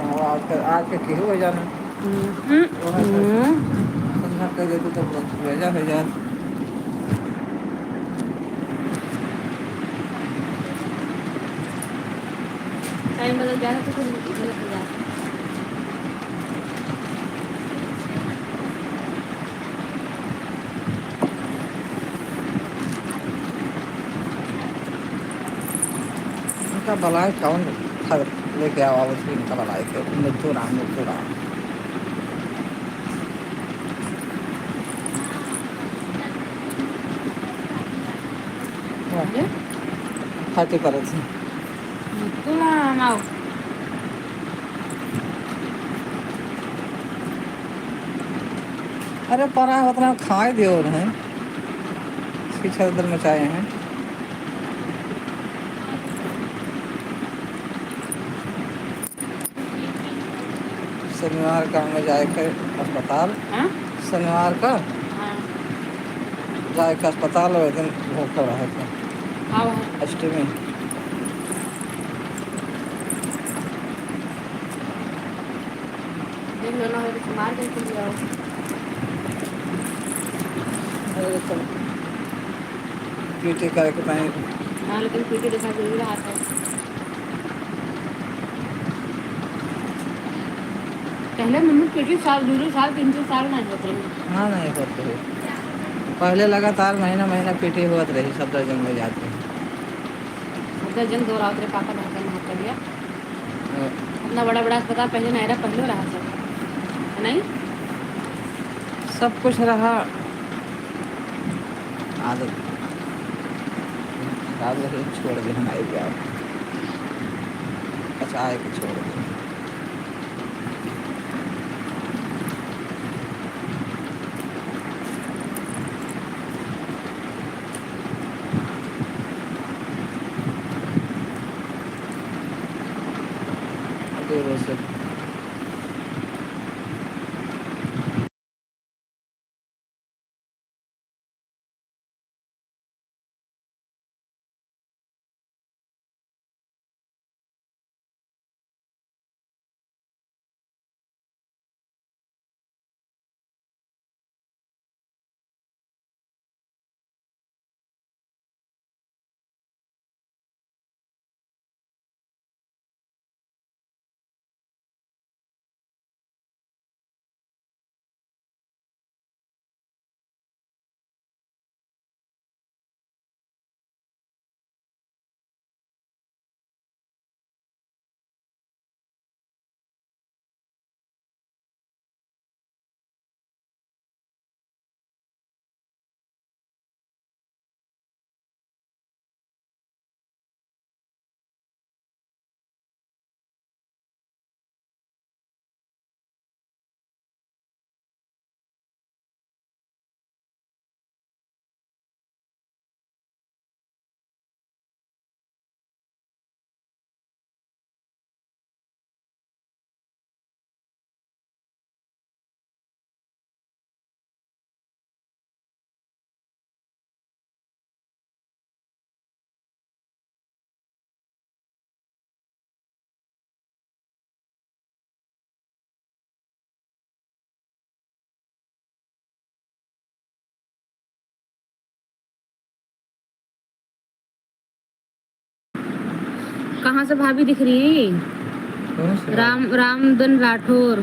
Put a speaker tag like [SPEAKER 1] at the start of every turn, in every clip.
[SPEAKER 1] आज के केहू हो जाना वो है तो समझा कर देते तो भेजा हो जाए।
[SPEAKER 2] टाइम बदल जाता तो फिर गलत हो जाता।
[SPEAKER 1] उनका भलाई कौन लेके आवा उसकी इनका भलाई के मृत्यु राम मृत्यु राम
[SPEAKER 2] ये
[SPEAKER 1] खाती पर थी।
[SPEAKER 2] तो ना आओ।
[SPEAKER 1] अरे परा उतना खाए दियो उन्हें इसकी छदर मचाए हैं। शनिवार का हमें जाए के अस्पताल
[SPEAKER 2] हाँ
[SPEAKER 1] शनिवार का
[SPEAKER 2] हाँ
[SPEAKER 1] जाए के अस्पताल वो दिन भूख रहे थे
[SPEAKER 2] आओ है।
[SPEAKER 1] अष्टमी।
[SPEAKER 2] देख लो ना हो तो मार करके ले आओ।
[SPEAKER 1] अरे तो पीटी करे के टाइम
[SPEAKER 2] हाँ लेकिन पीटी देखा जरूर रहा था। पहले मम्मी पीटी साल 2 साल 3 साल नहीं होते हैं।
[SPEAKER 1] हाँ नहीं होते है। पहले लगातार महीना महीना पीटी होत रही सब दर्जन में जाते हैं।
[SPEAKER 2] उधर जंग दो रात रे पापा ने होकर महत्व दिया।
[SPEAKER 1] अ,
[SPEAKER 2] अपना बड़ा बड़ा अस्पताल पहले नहीं रहा पहले रहा सब नहीं।
[SPEAKER 1] सब कुछ रहा आदत आदत ही छोड़ दी हमारी प्यार बचाए के छोड़ दी। दूर से
[SPEAKER 2] कहाँ से भाभी दिख रही है ये?
[SPEAKER 1] कौन सी बात?
[SPEAKER 2] रामदन राठौर।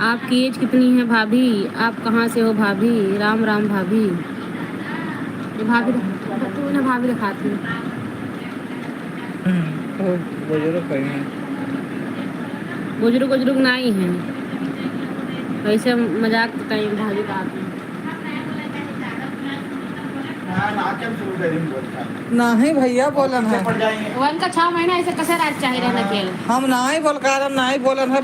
[SPEAKER 2] आपकी एज कितनी है भाभी? आप कहाँ से हो भाभी? राम राम भाभी। ये भाभी तू ना भाभी दिखाती है।
[SPEAKER 1] तो बुजुर्ग कहीं हैं।
[SPEAKER 2] बुजुर्ग बुजुर्ग नहीं है वैसे मजाक कहीं भाभी का आती है।
[SPEAKER 1] नहीं भैया बोलन है
[SPEAKER 2] वन का 6 महीना ऐसे कैसे राज चाहिए रहना खेल।
[SPEAKER 1] हम नहीं बोल कारण नहीं बोलन है।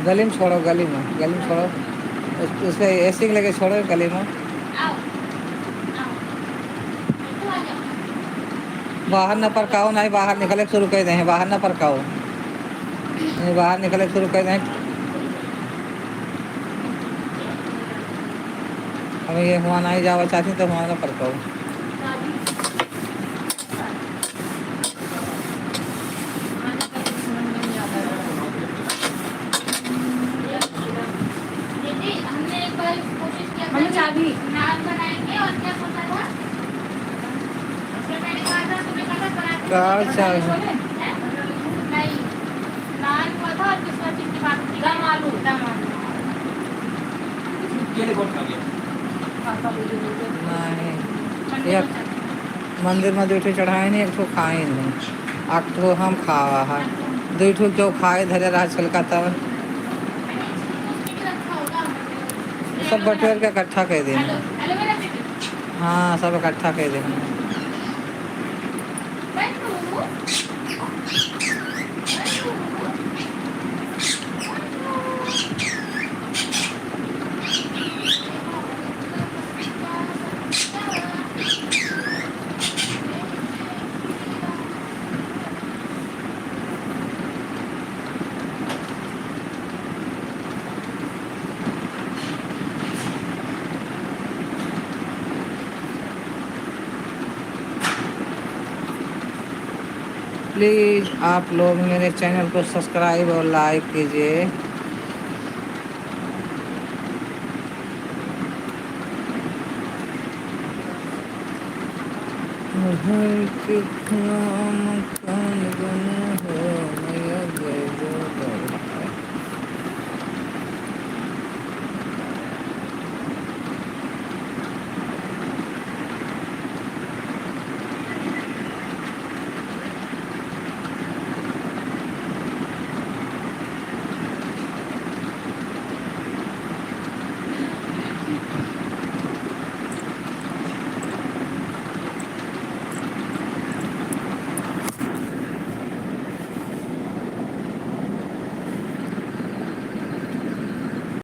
[SPEAKER 1] गली में छोड़ो, गली में छोड़ो। उससे एसी के लेके छोड़ो गली में। बाहर न परकाओ, नहीं बाहर निकले शुरू कर दें, बाहर न परकाओ, नहीं बाहर निकले शुरू कर दें। अब ये हुआ नहीं जावा चाहती तो हुआ न परकाओ।
[SPEAKER 2] मम्मी चाबी
[SPEAKER 1] कार चाबी नहीं, एक मंदिर में 2 ठो चढ़ाए नहीं, 1 ठो खाए नहीं, 8 ठो हम खावा है, 2 ठो क्यों खाए धरे रहा छलका तब सब बटोर के इकट्ठा कर देना। हाँ सब इकट्ठा कर देना। प्लीज़ आप लोग मेरे चैनल को सब्सक्राइब और लाइक कीजिए। हर कितना मकान